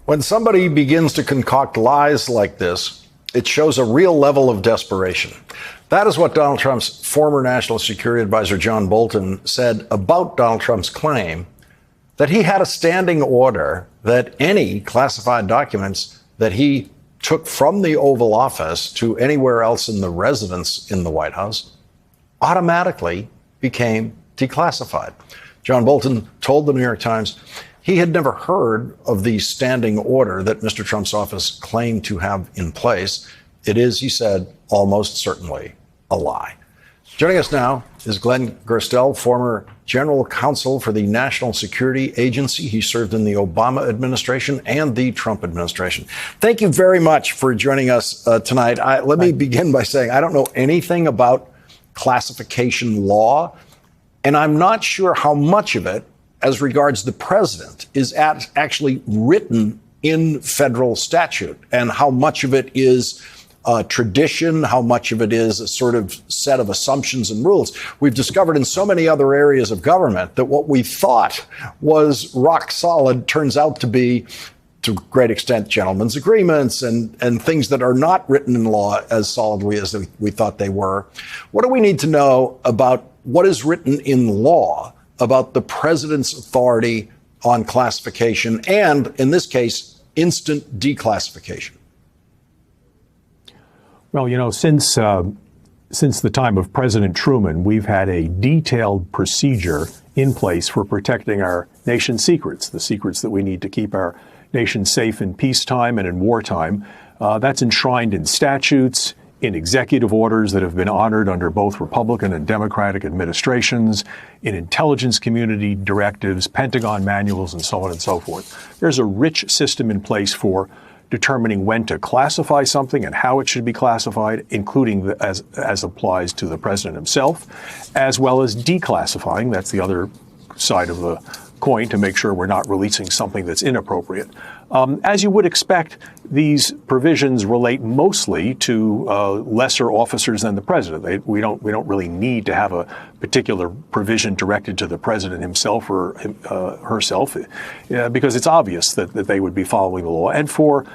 When somebody begins to concoct lies like this, it shows a real level of desperation. That is what Donald Trump's former National Security Advisor John Bolton said about Donald Trump's claim that he had a standing order that any classified documents that he took from the Oval Office to anywhere else in the residence in the White House automatically became declassified. John Bolton told the New York Times he had never heard of the standing order that Mr. Trump's office claimed to have in place. It is, he said, almost certainly a lie. Joining us now is Glenn Gerstel, former general counsel for the National Security Agency. He served in the Obama administration and the Trump administration. Thank you very much for joining us tonight. Let me begin by saying I don't know anything about classification law, and I'm not sure how much of it, as regards the president, is actually written in federal statute, and how much of it is tradition, how much of it is a sort of set of assumptions and rules. We've discovered in so many other areas of government that what we thought was rock solid turns out to be, to a great extent, gentlemen's agreements and things that are not written in law as solidly as we thought they were. What do we need to know about what is written in law about the president's authority on classification and, in this case, instant declassification? Well, you know, since the time of President Truman, we've had a detailed procedure in place for protecting our nation's secrets, the secrets that we need to keep our nation safe in peacetime and in wartime. That's enshrined in statutes, in executive orders that have been honored under both Republican and Democratic administrations, in intelligence community directives, Pentagon manuals, and so on and so forth. There's a rich system in place for determining when to classify something and how it should be classified, including as applies to the president himself, as well as declassifying. That's the other side of the coin, to make sure we're not releasing something that's inappropriate. As you would expect, these provisions relate mostly to lesser officers than the president. We don't really need to have a particular provision directed to the president himself or herself, because it's obvious that they would be following the law. And for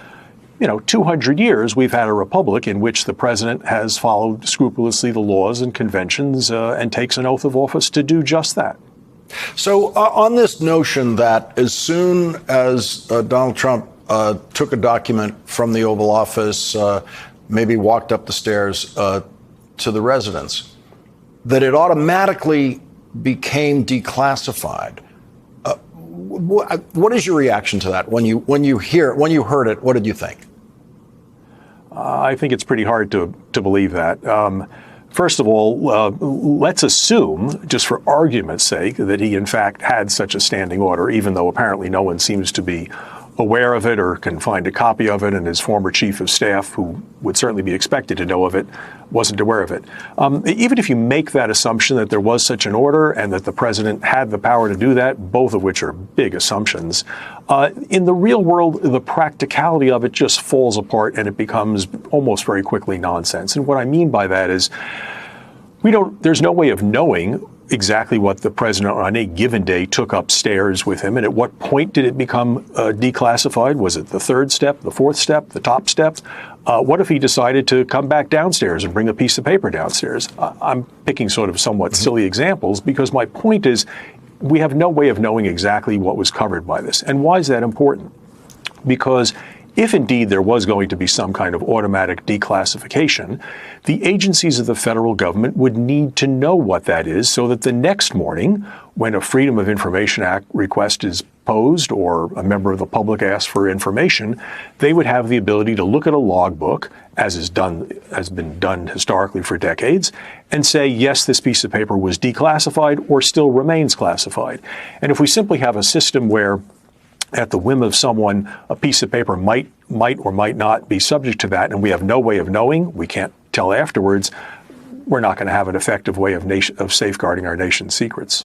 200 years, we've had a republic in which the president has followed scrupulously the laws and conventions and takes an oath of office to do just that. So on this notion that as soon as Donald Trump took a document from the Oval Office, maybe walked up the stairs to the residence, that it automatically became declassified. What is your reaction to that? When you heard it, what did you think? I think it's pretty hard to believe that. First of all, let's assume, just for argument's sake, that he in fact had such a standing order, even though apparently no one seems to be aware of it or can find a copy of it, and his former chief of staff, who would certainly be expected to know of it, wasn't aware of it. Even if you make that assumption that there was such an order and that the president had the power to do that, both of which are big assumptions, in the real world, the practicality of it just falls apart and it becomes almost very quickly nonsense. And what I mean by that is there's no way of knowing exactly what the president on a given day took upstairs with him, and at what point did it become declassified? Was it the third step, the fourth step, the top step? What if he decided to come back downstairs and bring a piece of paper downstairs? I'm picking sort of somewhat silly examples because my point is we have no way of knowing exactly what was covered by this. And why is that important? Because if indeed there was going to be some kind of automatic declassification, the agencies of the federal government would need to know what that is so that the next morning, when a Freedom of Information Act request is posed or a member of the public asks for information, they would have the ability to look at a logbook, as has been done historically for decades, and say, yes, this piece of paper was declassified or still remains classified. And if we simply have a system where at the whim of someone, a piece of paper might or might not be subject to that, and we have no way of knowing, we can't tell afterwards, we're not going to have an effective way of safeguarding our nation's secrets.